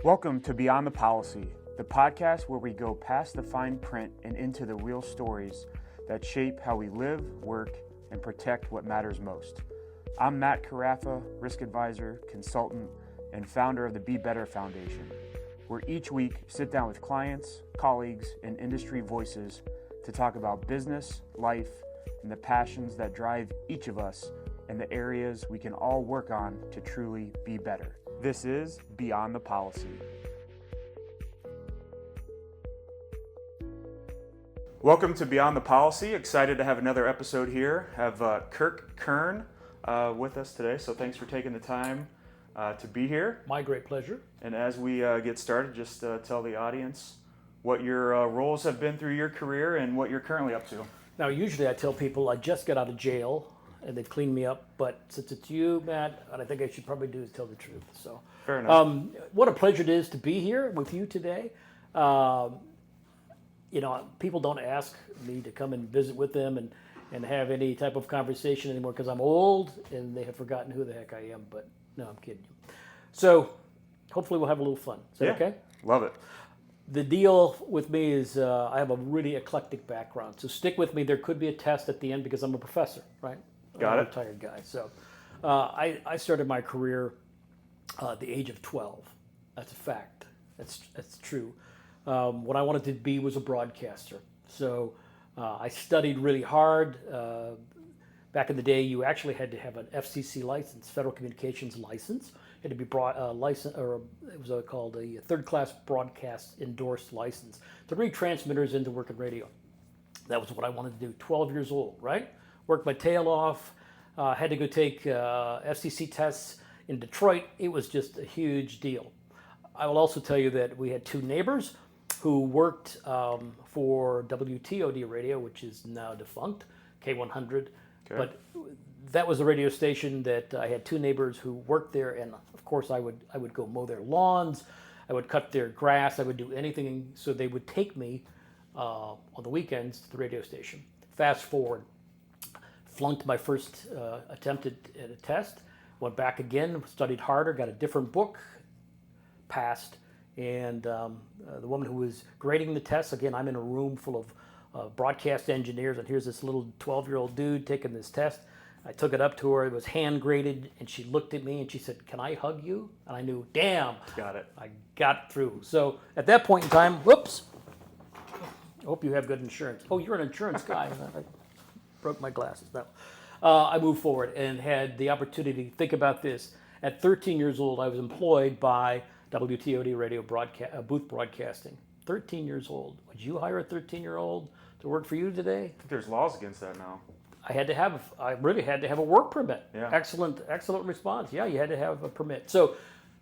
Welcome to Beyond the Policy, the podcast where we go past the fine print and into the real stories that shape how we live, work, and protect what matters most. I'm Matt Karaffa, risk advisor, consultant, and founder of the Be Better Foundation, where each week sit down with clients, colleagues, and industry voices to talk about business, life, and the passions that drive each of us and the areas we can all work on to truly be better. This is Beyond the Policy. Welcome to Beyond the Policy. Excited to have another episode here. Have Kirk Kern with us today, so thanks for taking the time to be here. My great pleasure. And as we get started, just tell the audience what your roles have been through your career and what you're currently up to. Now, usually I tell people I just got out of jail and they've cleaned me up, but since it's you, Matt, what I think I should probably do is tell the truth. So, fair enough. What a pleasure it is to be here with you today. People don't ask me to come and visit with them and have any type of conversation anymore because I'm old and they have forgotten who the heck I am, but no, I'm kidding you. So, hopefully we'll have a little fun. Is that okay? Love it. The deal with me is I have a really eclectic background. So stick with me. There could be a test at the end because I'm a professor, right? Got I'm it. a retired guy. So I started my career at the age of 12. That's a fact. That's true. What I wanted to be was a broadcaster. So I studied really hard. Back in the day, you actually had to have an FCC license, Federal Communications license. It had to be licensed, or it was called a third-class broadcast endorsed license to read transmitters into work in radio. That was what I wanted to do. 12 years old, right? Worked my tail off. Had to go take FCC tests in Detroit. It was just a huge deal. I will also tell you that we had two neighbors who worked for WTOD radio, which is now defunct, K100. Okay. But that was a radio station that I had two neighbors who worked there, and of course I would go mow their lawns, I would cut their grass, I would do anything, so they would take me on the weekends to the radio station. Fast forward, flunked my first attempt at a test, went back again, studied harder, got a different book, passed, and the woman who was grading the test, again, I'm in a room full of broadcast engineers, and here's this little 12-year-old dude taking this test. I took it up to her, it was hand graded, and she looked at me and she said, "Can I hug you?" And I knew, damn, got it. I got through. So at that point in time, whoops, I hope you have good insurance. Oh, you're an insurance guy. I broke my glasses. No. I moved forward and had the opportunity to think about this. At 13 years old, I was employed by WTOD radio booth broadcasting. 13 years old. Would you hire a 13-year-old to work for you today? I think there's laws against that now. I really had to have a work permit. Yeah. Excellent response. Yeah, you had to have a permit. So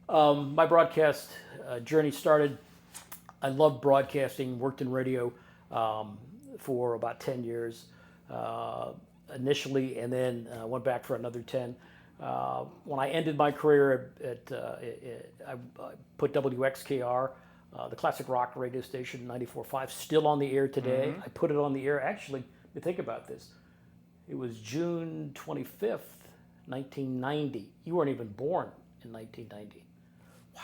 my broadcast journey started. I loved broadcasting, worked in radio for about 10 years initially, and then went back for another 10. When I ended my career I put WXKR, the classic rock radio station, 94.5, still on the air today. Mm-hmm. I put it on the air, actually, think about this. It was June 25th, 1990. You weren't even born in 1990. Wow.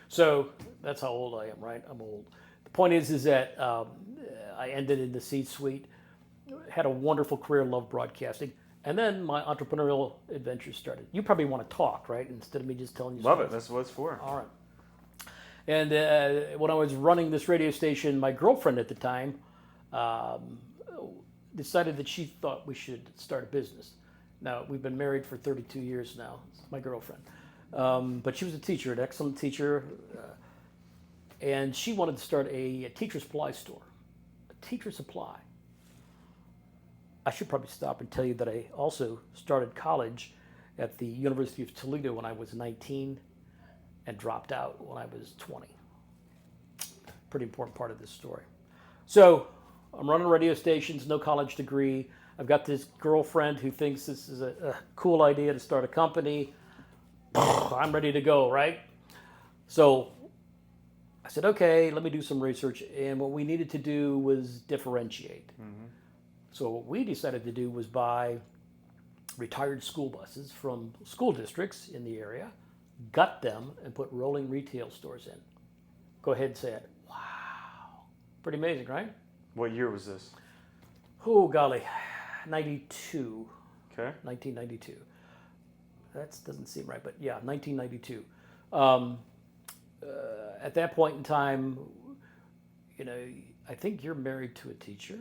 So that's how old I am, right? I'm old. The point is that I ended in the C-suite, had a wonderful career, loved broadcasting, and then my entrepreneurial adventures started. You probably want to talk, right? Instead of me just telling you Love stories. it. That's what it's for. All right. And when I was running this radio station, my girlfriend at the time decided that she thought we should start a business. Now, we've been married for 32 years now. It's my girlfriend. But she was a teacher, an excellent teacher. And she wanted to start a teacher supply store. A teacher supply. I should probably stop and tell you that I also started college at the University of Toledo when I was 19 and dropped out when I was 20. Pretty important part of this story. So I'm running radio stations, no college degree. I've got this girlfriend who thinks this is a cool idea to start a company. I'm ready to go, right? So I said, okay, let me do some research. And what we needed to do was differentiate. Mm-hmm. So what we decided to do was buy retired school buses from school districts in the area, gut them, and put rolling retail stores in. Go ahead and say it. Wow. Pretty amazing, right? What year was this? Oh, golly. 92. Okay. 1992. That doesn't seem right, but yeah, 1992. Um, at that point in time, I think you're married to a teacher.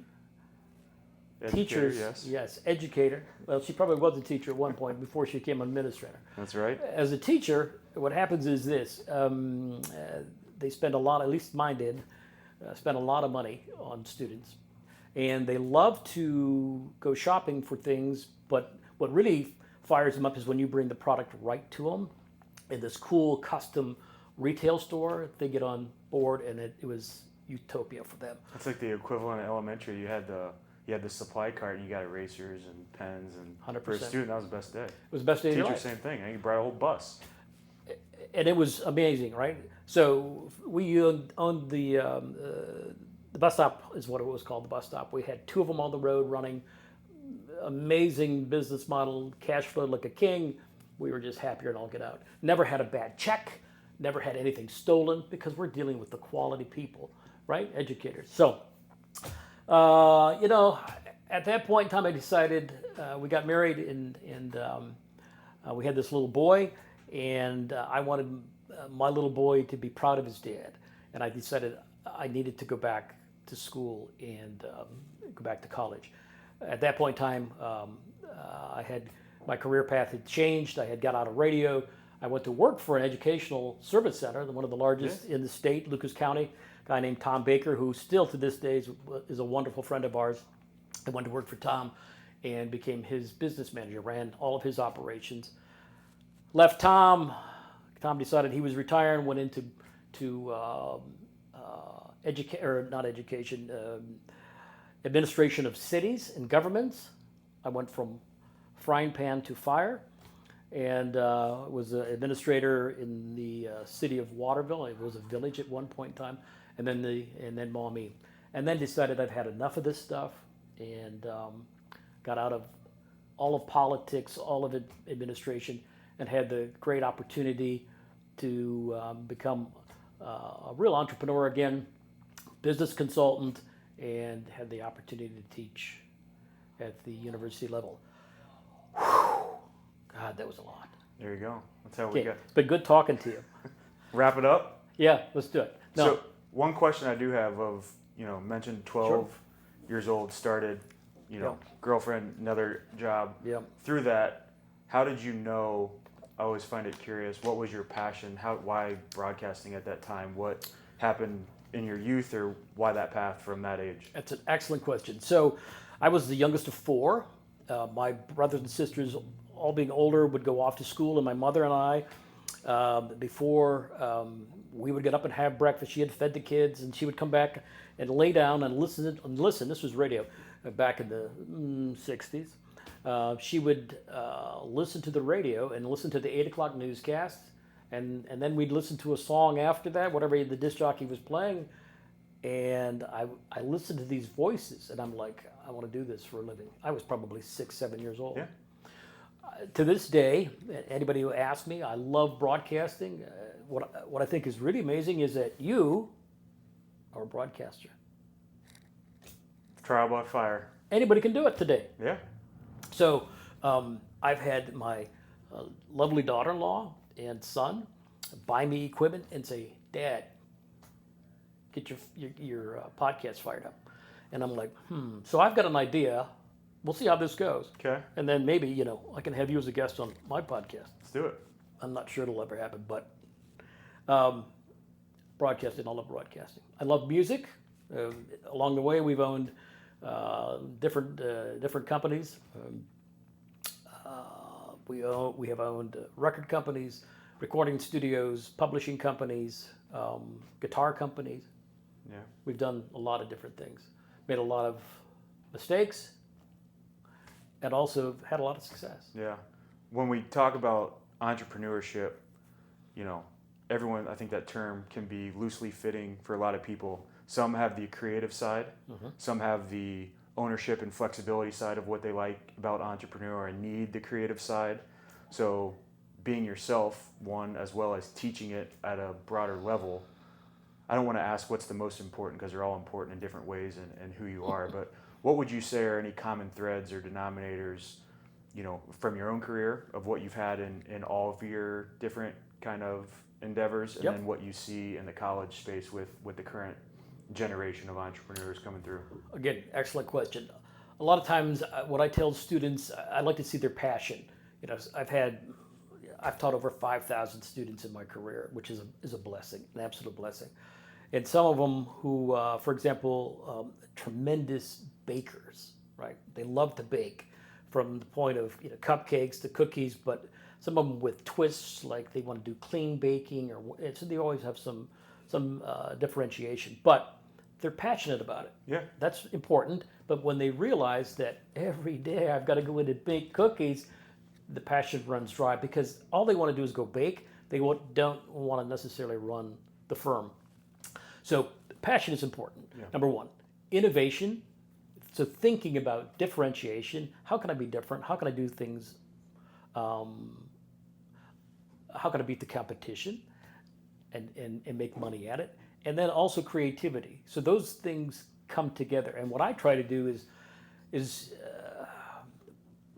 Educator, Teachers, yes, educator. Well, she probably was a teacher at one point before she became an administrator. That's right. As a teacher, what happens is this: they spend a lot, at least mine did, spend a lot of money on students, and they love to go shopping for things. But what really fires them up is when you bring the product right to them in this cool custom retail store. They get on board, and it was utopia for them. That's like the equivalent of elementary. You had the supply cart, and you got erasers and pens, and 100%. For a student, that was the best day. It was the best day of your Teacher, life. same thing. You brought a whole bus. And it was amazing, right? So we owned the bus stop, is what it was called, the bus stop. We had 2 of them on the road running. Amazing business model, cash flow like a king. We were just happier than all get out. Never had a bad check, never had anything stolen, because we're dealing with the quality people, right? Educators. So, at that point in time, I decided, we got married, and we had this little boy, and I wanted my little boy to be proud of his dad. And I decided I needed to go back to school and go back to college. At that point in time, my career path had changed. I had got out of radio. I went to work for an educational service center, one of the largest in the state, Lucas County. A guy named Tom Baker, who still to this day is a wonderful friend of ours. I went to work for Tom and became his business manager, ran all of his operations. Left Tom. Tom decided he was retiring, went into administration of cities and governments. I went from frying pan to fire, and was an administrator in the city of Waterville. It was a village at one point in time, and then Maumee, and then decided I've had enough of this stuff, and got out of all of politics, all of administration, and had the great opportunity to become a real entrepreneur again, business consultant, and had the opportunity to teach at the university level. Whew. God, that was a lot. There you go. That's how we got. It's been good talking to you. Wrap it up? Yeah, let's do it. No. So one question I do have of, mentioned 12 years old, started, girlfriend, another job. Yeah. Through that, how did you know? I always find it curious. What was your passion? Why broadcasting at that time? What happened in your youth, or why that path from that age? That's an excellent question. So I was the youngest of 4. My brothers and sisters, all being older, would go off to school, and my mother and I, before we would get up and have breakfast, she had fed the kids, and she would come back and lay down and listen. This was radio back in the 60s. She would listen to the radio and listen to the 8 o'clock newscast, and then we'd listen to a song after that, whatever the disc jockey was playing. And I listened to these voices, and I'm like, I want to do this for a living. I was probably 6, 7 years old. Yeah. To this day, anybody who asks me, I love broadcasting. What I think is really amazing is that you are a broadcaster. Trial by fire. Anybody can do it today. Yeah. So I've had my lovely daughter-in-law and son buy me equipment and say, Dad, get your podcast fired up. And I'm like, So I've got an idea. We'll see how this goes. Okay. And then maybe, I can have you as a guest on my podcast. Let's do it. I'm not sure it'll ever happen, but broadcasting, I love broadcasting. I love music. Along the way, we've owned different companies. We have owned record companies, recording studios, publishing companies, guitar companies. Yeah. We've done a lot of different things. Made a lot of mistakes, and also had a lot of success. Yeah. When we talk about entrepreneurship, everyone, I think that term can be loosely fitting for a lot of people. Some have the creative side. Mm-hmm. Some have the ownership and flexibility side of what they like about entrepreneur and need the creative side. So being yourself, one, as well as teaching it at a broader level. I don't want to ask what's the most important because they're all important in different ways and who you are, but what would you say are any common threads or denominators, from your own career of what you've had in all of your different kind of endeavors, and Yep. then what you see in the college space with the current generation of entrepreneurs coming through? Again, excellent question. A lot of times, what I tell students, I like to see their passion. I've taught over 5,000 students in my career, which is a blessing, an absolute blessing. And some of them who, for example, tremendous bakers, right? They love to bake, from the point of cupcakes to cookies, but some of them with twists, like they want to do clean baking, so they always have some differentiation. But they're passionate about it. Yeah. That's important. But when they realize that every day I've got to go in and bake cookies, the passion runs dry, because all they want to do is go bake. They don't want to necessarily run the firm. So passion is important. Yeah. Number one. Innovation. So thinking about differentiation. How can I be different? How can I do things? How can I beat the competition and make money at it? And then also creativity. So those things come together. And what I try to do is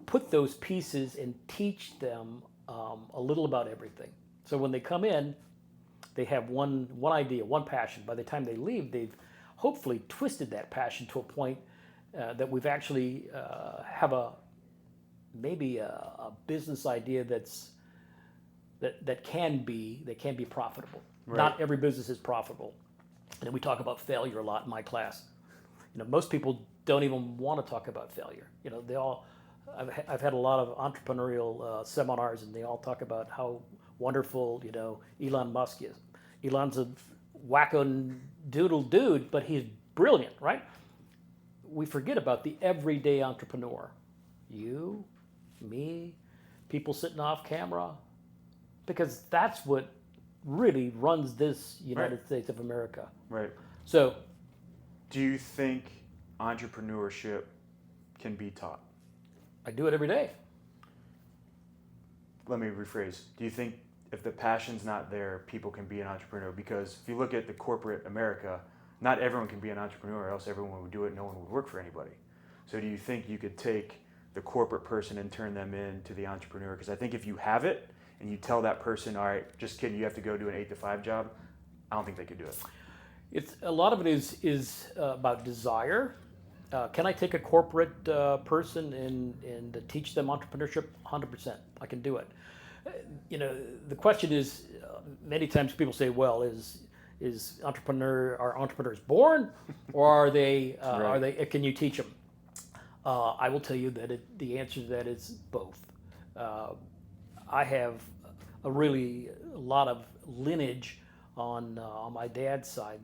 put those pieces and teach them a little about everything. So when they come in, they have one idea, one passion. By the time they leave, they've hopefully twisted that passion to a point that we've actually have maybe a business idea that can be profitable. Right. Not every business is profitable, and we talk about failure a lot in my class. Most people don't even want to talk about failure. I've had a lot of entrepreneurial seminars, and they all talk about how wonderful Elon Musk is. Elon's a wacko doodle dude, but he's brilliant, right? We forget about the everyday entrepreneur. You, me, people sitting off camera, because that's what really runs this United States of America. Right. So, do you think entrepreneurship can be taught? I do it every day. Let me rephrase. Do you think if the passion's not there, people can be an entrepreneur? Because if you look at the corporate America, not everyone can be an entrepreneur, or else everyone would do it, no one would work for anybody. So do you think you could take the corporate person and turn them into the entrepreneur? Because I think if you have it and you tell that person, all right, just kidding, you have to go do an 8-to-5 job, I don't think they could do it. A lot of it is about desire. Can I take a corporate person and teach them entrepreneurship? 100%. I can do it. The question is, many times people say, well, are entrepreneurs born, or are they? Right. Are they? Can you teach them? I will tell you that the answer to that is both. I have a lot of lineage on my dad's side.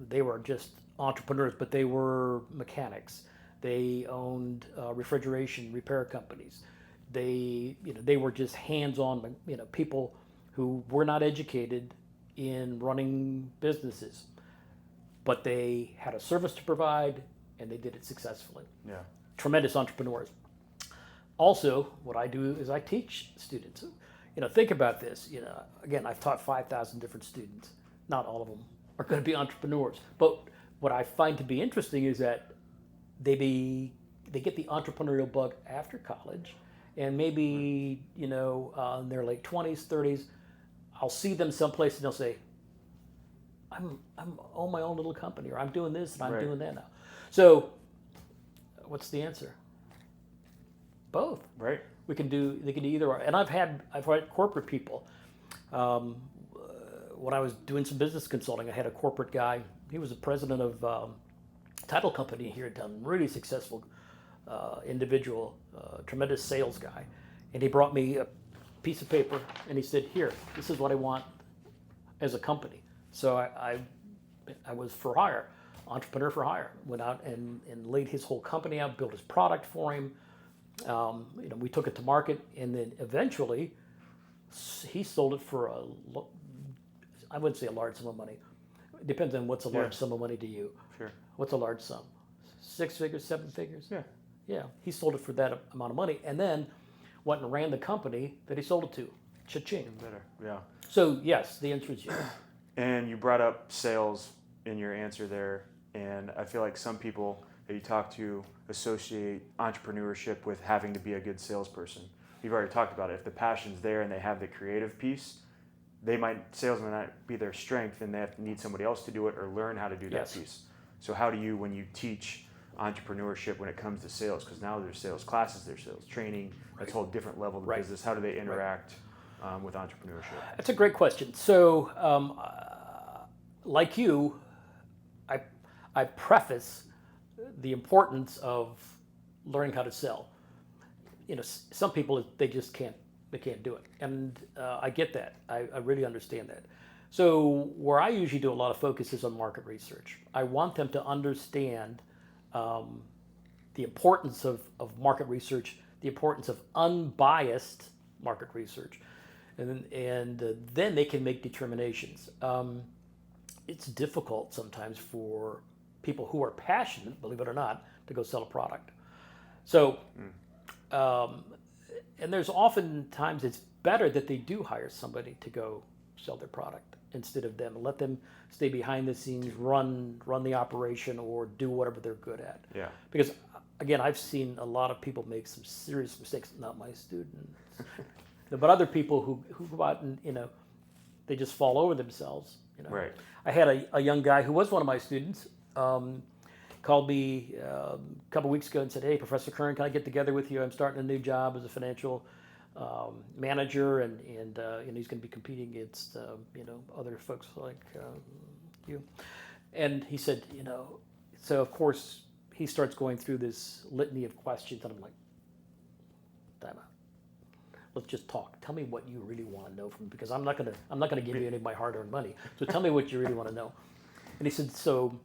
They were just entrepreneurs, but they were mechanics. They owned refrigeration repair companies. They were just hands-on, people who were not educated in running businesses, but they had a service to provide, and they did it successfully. Yeah. Tremendous entrepreneurs. Also, what I do is I teach students. Think about this. Again, I've taught 5,000 different students. Not all of them are going to be entrepreneurs, but what I find to be interesting is that they get the entrepreneurial bug after college, and maybe in their late 20s, 30s, I'll see them someplace and they'll say, "I'm own my own little company," or "I'm doing this and I'm doing that now." So, what's the answer? Both. Right. They can do either or. And I've had corporate people. When I was doing some business consulting, I had a corporate guy. He was the president of a title company here in town, really successful individual, tremendous sales guy. And he brought me a piece of paper and he said, "Here, this is what I want as a company." So I was for hire, entrepreneur for hire. Went out and laid his whole company out, built his product for him. We took it to market, and then eventually he sold it for I wouldn't say a large sum of money. It depends on what's a large sum of money to you. Sure. What's a large sum? 6 figures, 7 figures? Yeah. Yeah. He sold it for that amount of money, and then went and ran the company that he sold it to. Cha-ching. Better, yeah. So yes, the answer is yes. And you brought up sales in your answer there, and I feel like some people that you talk to associate entrepreneurship with having to be a good salesperson. You've already talked about it. If the passion's there and they have the creative piece, sales might not be their strength, and they have to need somebody else to do it or learn how to do that piece. So how do you, when you teach entrepreneurship when it comes to sales, because now there's sales classes, there's sales training, that's a whole different level of business. How do they interact with entrepreneurship? That's a great question. So, like you, I preface the importance of learning how to sell. You know, some people they can't do it, and I get that. I really understand that. So, where I usually do a lot of focus is on market research. I want them to understand the importance of market research, the importance of unbiased market research, and then they can make determinations. It's difficult sometimes for people who are passionate, believe it or not, to go sell a product. So, and there's often times it's better that they do hire somebody to go sell their product instead of them. Let them stay behind the scenes, run the operation, or do whatever they're good at. Yeah. Because again, I've seen a lot of people make some serious mistakes. Not my students, but other people who go out and they just fall over themselves. Right. I had a young guy who was one of my students. Called me a couple weeks ago and said, "Hey, Professor Kern, can I get together with you? I'm starting a new job as a financial manager, and he's going to be competing against other folks like you." And he said, so of course he starts going through this litany of questions, and I'm like, "Time out. Let's just talk. Tell me what you really want to know from me, because I'm not gonna give you any of my hard-earned money. So tell me what you really want to know." And he said, "So,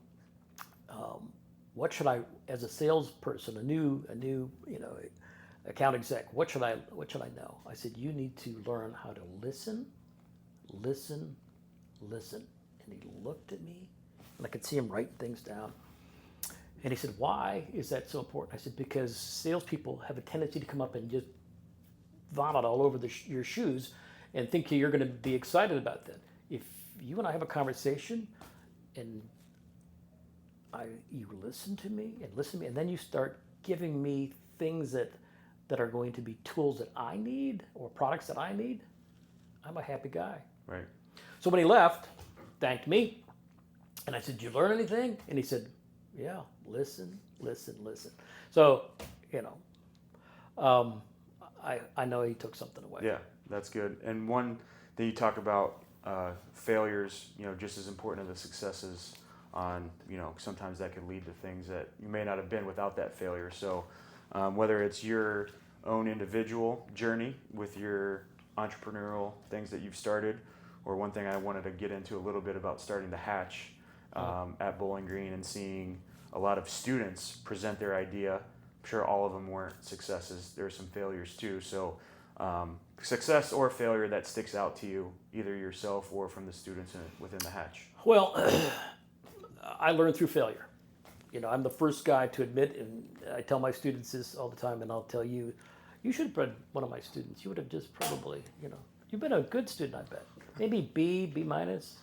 what should I, as a salesperson, a new account exec, what should I know?" I said, "You need to learn how to listen. And he looked at me, and I could see him writing things down. And he said, "Why is that so important?" I said, "Because salespeople have a tendency to come up and just vomit all over your shoes and think you're going to be excited about that. If you and I have a conversation and you listen to me, and then you start giving me things that are going to be tools that I need or products that I need, I'm a happy guy." Right. So when he left, thanked me, and I said, "Did you learn anything?" And he said, "Yeah, listen. So, I know he took something away. Yeah, that's good. And one thing you talk about, failures, just as important as the successes on, sometimes that could lead to things that you may not have been without that failure. So whether it's your own individual journey with your entrepreneurial things that you've started, or one thing I wanted to get into a little bit about starting the Hatch at Bowling Green and seeing a lot of students present their idea. I'm sure all of them weren't successes. There were some failures too. So success or failure that sticks out to you, either yourself or from the students within the Hatch. Well, I learned through failure. I'm the first guy to admit, and I tell my students this all the time, and I'll tell you, you should have been one of my students. You would have just probably, you've been a good student, I bet. Maybe B minus.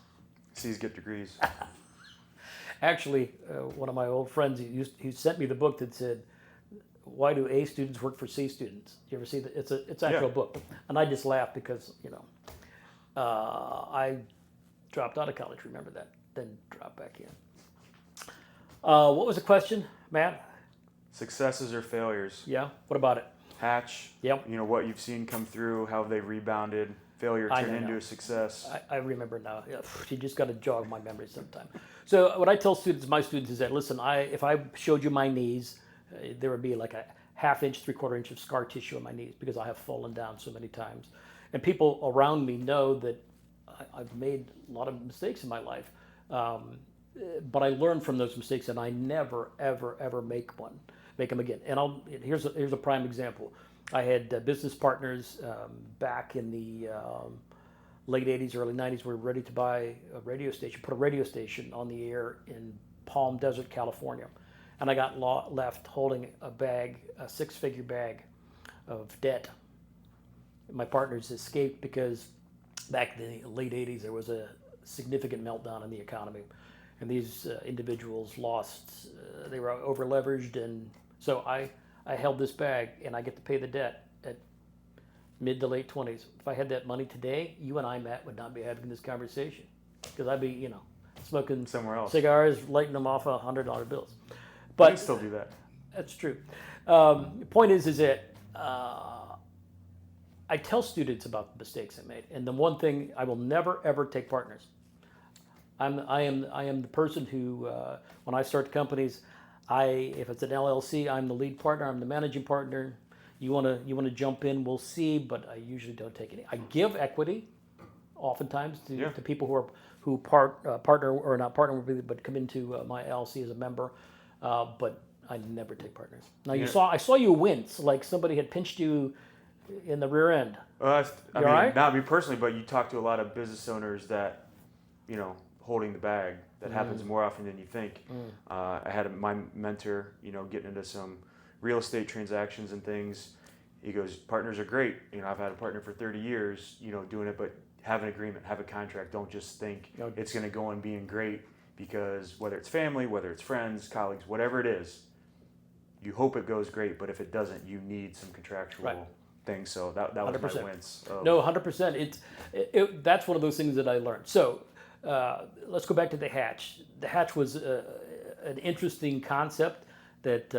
C's get degrees. Actually, one of my old friends, he sent me the book that said, "Why do A students work for C students?" You ever see that? It's actual book. And I just laughed because, I dropped out of college, remember that, then dropped back in. What was the question, Matt? Successes or failures? Yeah, what about it? Hatch. Yep. What you've seen come through, how they've rebounded, failure turned into a success. I remember now. Yeah, you just got to jog my memory sometime. So what I tell my students is that, listen, if I showed you my knees, there would be like a 1/2 inch, 3/4 inch of scar tissue on my knees because I have fallen down so many times. And people around me know that I've made a lot of mistakes in my life. But I learned from those mistakes, and I never, ever, ever make them again. And here's a prime example. I had business partners back in the late 80s, early 90s. We were ready to buy a radio station, put a radio station on the air in Palm Desert, California. And I got left holding a 6-figure bag of debt. My partners escaped because back in the late 80s, there was a significant meltdown in the economy. And these individuals lost, they were over leveraged. And so I held this bag and I get to pay the debt at mid to late 20s. If I had that money today, you and I, Matt, would not be having this conversation because I'd be, smoking somewhere else, cigars, lighting them off $100 bills. But you can still do that. That's true. The point is that I tell students about the mistakes I made, and the one thing I will never ever take partners. I am the person who when I start companies, if it's an LLC, I'm the lead partner, I'm the managing partner. You want to jump in, we'll see, but I usually don't take any. I give equity, oftentimes to people who partner or not partner with me, but come into my LLC as a member, but I never take partners. Now I saw you wince like somebody had pinched you in the rear end. I mean, right? Not me personally, but you talk to a lot of business owners that, holding the bag. That happens more often than you think. I had my mentor, getting into some real estate transactions and things. He goes, partners are great. I've had a partner for 30 years, doing it, but have an agreement, have a contract. Don't just think it's going to go on being great, because whether it's family, whether it's friends, colleagues, whatever it is, you hope it goes great, but if it doesn't, you need some contractual things. So that was 100%. My wince. No, 100%. That's one of those things that I learned. So let's go back to the hatch. The hatch was an interesting concept that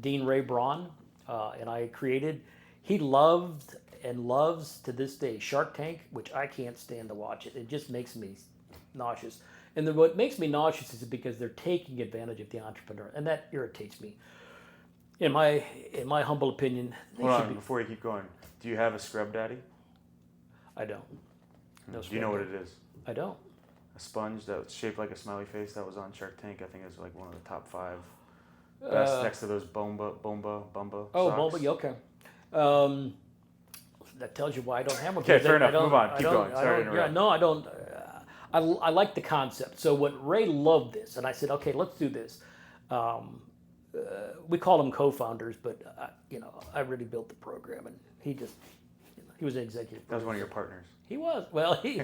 Dean Ray Braun and I created. He loved and loves to this day Shark Tank, which I can't stand to watch it. It just makes me nauseous. And what makes me nauseous is because they're taking advantage of the entrepreneur, and that irritates me. In my humble opinion, hold on, before you keep going, do you have a scrub daddy? I don't. No. Do you know what it is? I don't. A sponge that was shaped like a smiley face that was on Shark Tank. I think it was like one of the top 5 best, next to those Bomba Oh, socks. Bomba, okay. That tells you why I don't have one. Okay, fair enough. Move on. Keep going. Sorry to interrupt. Yeah, no, I don't. I like the concept. So when Ray loved this, and I said, okay, let's do this. We call them co-founders, but I really built the program, and he was an executive. That was one of your partners. He was. Well, he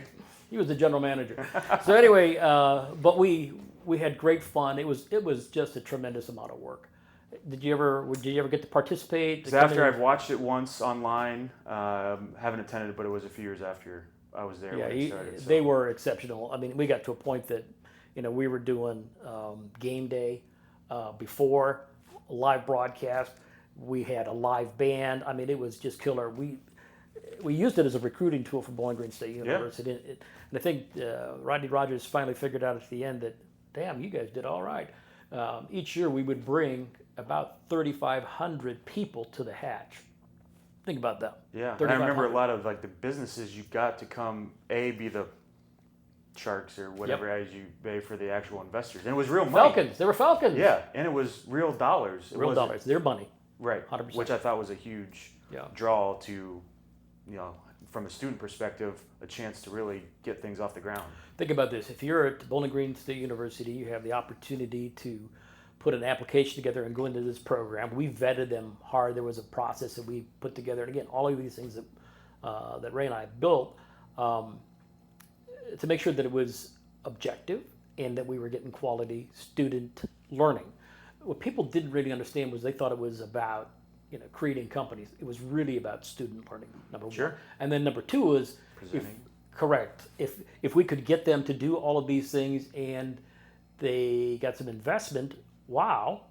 was the general manager. So anyway, but we had great fun. It was just a tremendous amount of work. Did you ever get to participate? After I've watched it once online, haven't attended it, but it was a few years after I was there when it started. So. They were exceptional. I mean, we got to a point that we were doing game day before a live broadcast. We had a live band. I mean, it was just killer. We used it as a recruiting tool for Bowling Green State University, and I think Rodney Rogers finally figured out at the end that, damn, you guys did all right. Each year we would bring about 3,500 people to the hatch. Think about that. Yeah, I remember a lot of the businesses you got to come be the sharks or whatever as you pay for the actual investors, and it was real money. Falcons, they were Falcons. Yeah, and it was real dollars. Real dollars, their money. Right, 100%. Which I thought was a huge draw to, from a student perspective, a chance to really get things off the ground. Think about this. If you're at Bowling Green State University, you have the opportunity to put an application together and go into this program. We vetted them hard. There was a process that we put together. And again, all of these things that Ray and I built to make sure that it was objective and that we were getting quality student learning. What people didn't really understand was they thought it was about creating companies. It was really about student learning, number one. And then number two was presenting. Correct. If we could get them to do all of these things and they got some investment, wow.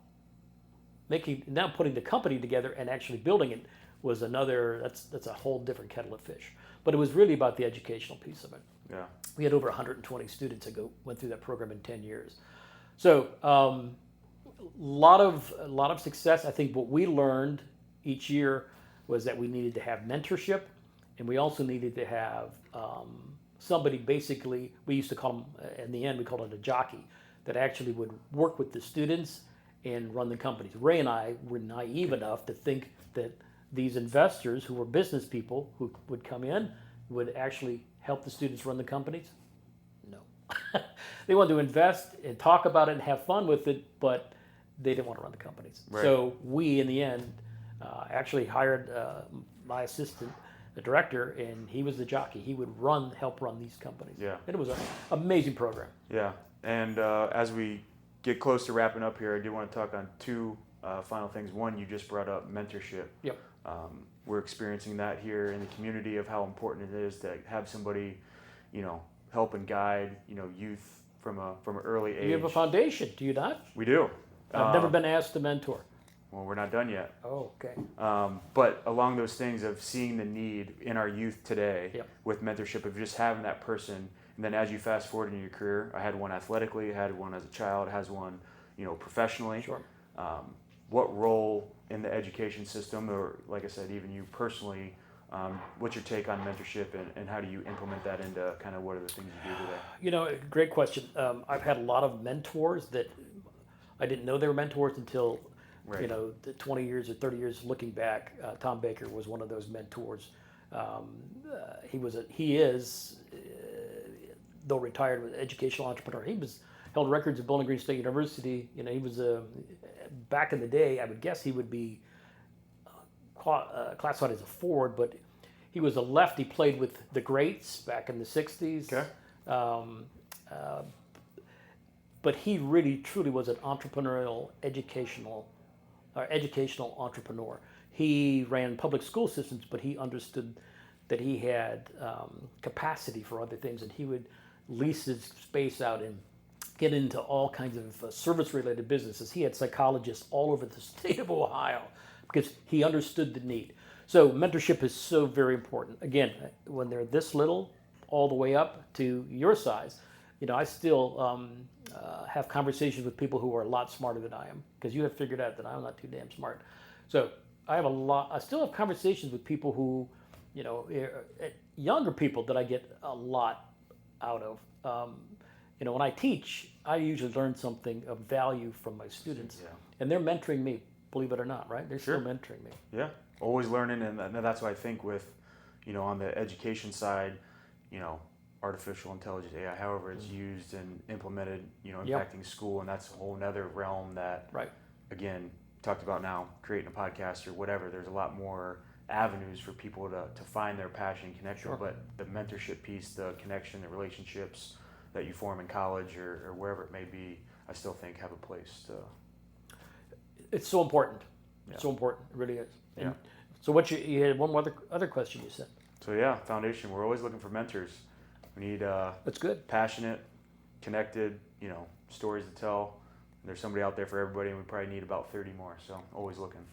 Now putting the company together and actually building it was that's a whole different kettle of fish. But it was really about the educational piece of it. Yeah. We had over 120 students that went through that program in 10 years. So a lot of success. I think what we learned each year was that we needed to have mentorship, and we also needed to have somebody, basically, we used to call them, in the end, we called it a jockey, that actually would work with the students and run the companies. Ray and I were naive enough to think that these investors who were business people who would come in would actually help the students run the companies. No. They wanted to invest and talk about it and have fun with it, but they didn't want to run the companies. Right. So we, in the end, actually hired my assistant director, and he was the jockey. He would help run these companies. Yeah. And it was an amazing program. Yeah. And as we get close to wrapping up here, I do want to talk on two final things. One, you just brought up mentorship. Yep. We're experiencing that here in the community of how important it is to have somebody, help and guide, youth from an early age. You have a foundation, do you not? We do. I've never been asked to mentor. Well, we're not done yet. Oh, okay. But along those things of seeing the need in our youth today Yep. with mentorship, of just having that person, and then as you fast forward in your career, I had one athletically, I had one as a child, has one, professionally. Sure. What role in the education system, or like I said, even you personally, what's your take on mentorship, and how do you implement that into kind of what are the things you do today? Great question. I've had a lot of mentors that I didn't know they were mentors until, Right. the 20 years or 30 years looking back. Tom Baker was one of those mentors. He is, though retired, was an educational entrepreneur. He held records at Bowling Green State University. He was back in the day, I would guess he would be classified as a forward, but he was a lefty, played with the greats back in the 60s. Okay. But he really, truly was an entrepreneurial, educational entrepreneur. He ran public school systems, but he understood that he had capacity for other things, and he would lease his space out and get into all kinds of service-related businesses. He had psychologists all over the state of Ohio because he understood the need. So mentorship is so very important. Again, when they're this little, all the way up to your size, I still have conversations with people who are a lot smarter than I am, because you have figured out that I'm not too damn smart. So I still have conversations with people who, younger people that I get a lot out of. When I teach, I usually learn something of value from my students, and they're mentoring me, believe it or not, right? They're Sure. still mentoring me. Yeah, always learning, and that's why I think with, on the education side, artificial intelligence, AI, however it's used and implemented, impacting school, and that's a whole nother realm that, Right. again, talked about now, creating a podcast or whatever, there's a lot more avenues for people to find their passion and connection. Sure. But the mentorship piece, the connection, the relationships that you form in college or wherever it may be, I still think have a place to. It's so important. Yeah. So important. It really is. And Yeah. so what you had one other question you said. So yeah, foundation. We're always looking for mentors. We need That's good. passionate, connected, stories to tell. There's somebody out there for everybody, and we probably need about 30 more. So always looking.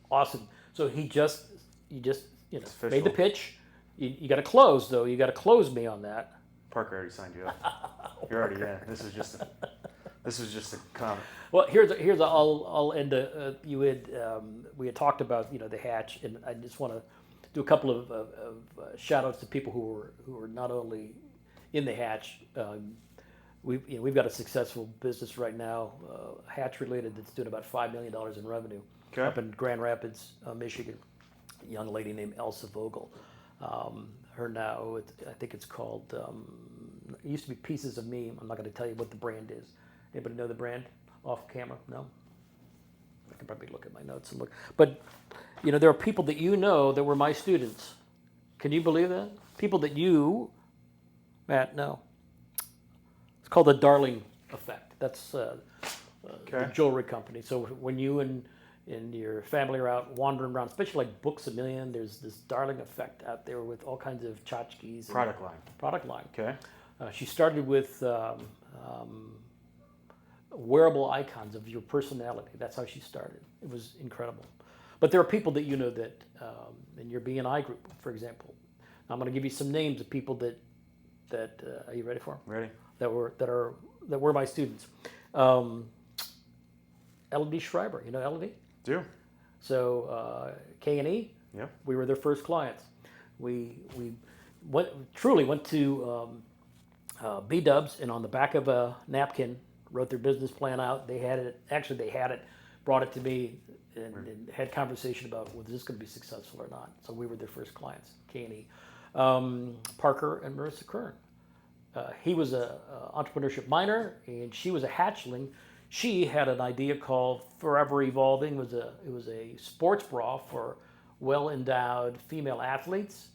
Awesome. So you just official. made the pitch. You got to close though. You got to close me on that. Parker already signed you up. You're already in. This was just a comment. Well, I'll end. We had talked about the hatch, and I just want to do a couple of shout outs to people who are not only in the hatch. We've got a successful business right now, hatch related, that's doing about $5 million in revenue. Okay. Up in Grand Rapids, Michigan. A young lady named Elsa Vogel. Her now, I think it's called. It used to be Pieces of Me. I'm not going to tell you what the brand is. Anybody know the brand off camera? No. I can probably look at my notes and look. But there are people that that were my students. Can you believe that? People that Matt, no. It's called the Darling Effect. That's the jewelry company. So when you and your family are out wandering around, especially like Books A Million, there's this Darling Effect out there with all kinds of tchotchkes. Product line. Okay. She started with wearable icons of your personality. That's how she started. It was incredible. But there are people that that in your B&I group, for example. I'm going to give you some names of people that are you ready for them? Ready. That were my students. Elodie Schreiber, you know Elodie? Do. So K&E, Yep. we were their first clients. We went to B-Dubs, and on the back of a napkin wrote their business plan out. They had it, brought it to me, and had conversation about was this going to be successful or not. So we were their first clients, K&E. Parker and Marissa Kern. He was a entrepreneurship minor, and she was a hatchling. She had an idea called Forever Evolving. It was a sports bra for well-endowed female athletes.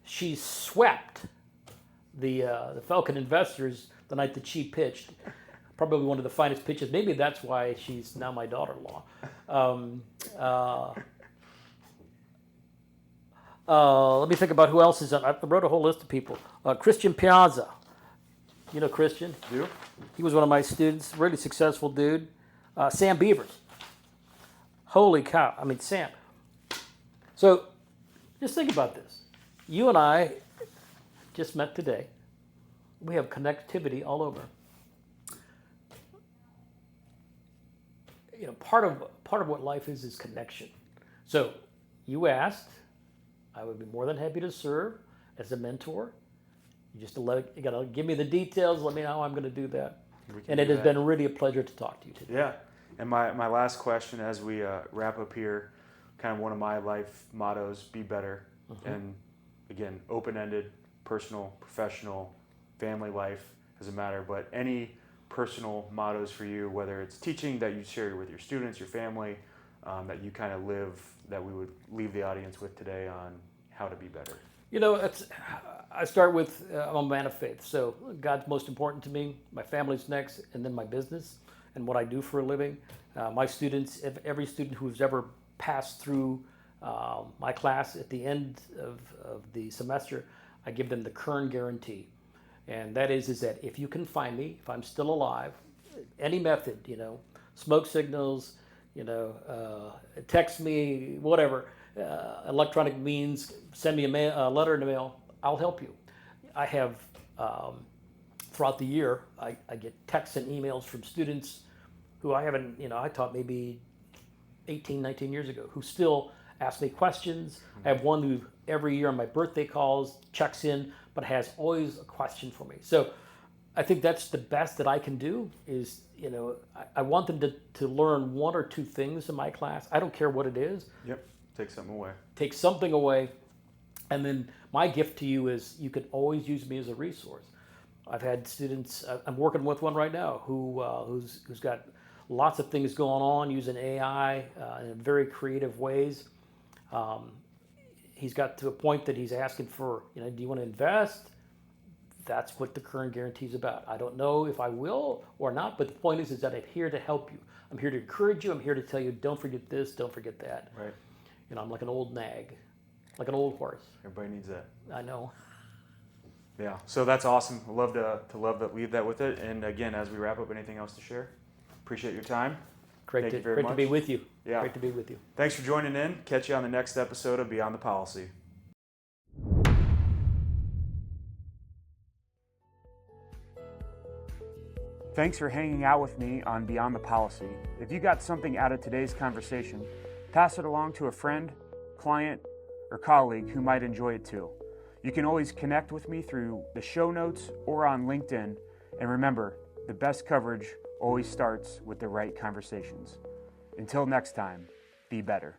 she swept the Falcon investors the night that she pitched. Probably one of the finest pitches. Maybe that's why she's now my daughter-in-law. Let me think about who else is on. I wrote a whole list of people. Christian Piazza. You know Christian? Do? He was one of my students. Really successful dude. Sam Beavers. Holy cow. I mean, Sam. So just think about this. You and I just met today. We have connectivity all over. You know, part of what life is connection. So you asked, I would be more than happy to serve as a mentor. You gotta give me the details. Let me know how I'm going to do that. And it has been really a pleasure to talk to you today. Yeah. And my last question as we wrap up here, kind of one of my life mottos: be better. And again, open-ended, personal, professional, family life doesn't matter. But any personal mottos for you, whether it's teaching that you share with your students, your family, that you kind of live, that we would leave the audience with today on how to be better? You know, I start with, I'm a man of faith. So God's most important to me, my family's next, and then my business and what I do for a living. My students, every student who's ever passed through my class at the end of the semester, I give them the Kern guarantee. And that is that if you can find me, if I'm still alive, any method, you know, smoke signals, you know, text me, whatever, electronic means, send me a letter in the mail, I'll help you. I have, throughout the year, I get texts and emails from students who I haven't, you know, I taught maybe 18, 19 years ago, who still ask me questions. I have one who every year on my birthday calls, checks in, but has always a question for me. So I think that's the best that I can do is, you know, I want them to learn one or two things in my class. I don't care what it is. Yep, take something away. Take something away. And then my gift to you is you can always use me as a resource. I've had students, I'm working with one right now who's got lots of things going on using AI in very creative ways. He's got to a point that he's asking for, you know, do you want to invest? That's what the Kern guarantee is about. I don't know if I will or not, but the point is that I'm here to help you. I'm here to encourage you. I'm here to tell you, don't forget this, don't forget that. Right. You know, I'm like an old nag, like an old horse. Everybody needs that. I know. Yeah, so that's awesome. I love to leave that with it. And again, as we wrap up, anything else to share? Appreciate your time. Great to be with you. Yeah. Great to be with you. Thanks for joining in. Catch you on the next episode of Beyond the Policy. Thanks for hanging out with me on Beyond the Policy. If you got something out of today's conversation, pass it along to a friend, client, or colleague who might enjoy it too. You can always connect with me through the show notes or on LinkedIn. And remember, the best coverage always starts with the right conversations. Until next time, be better.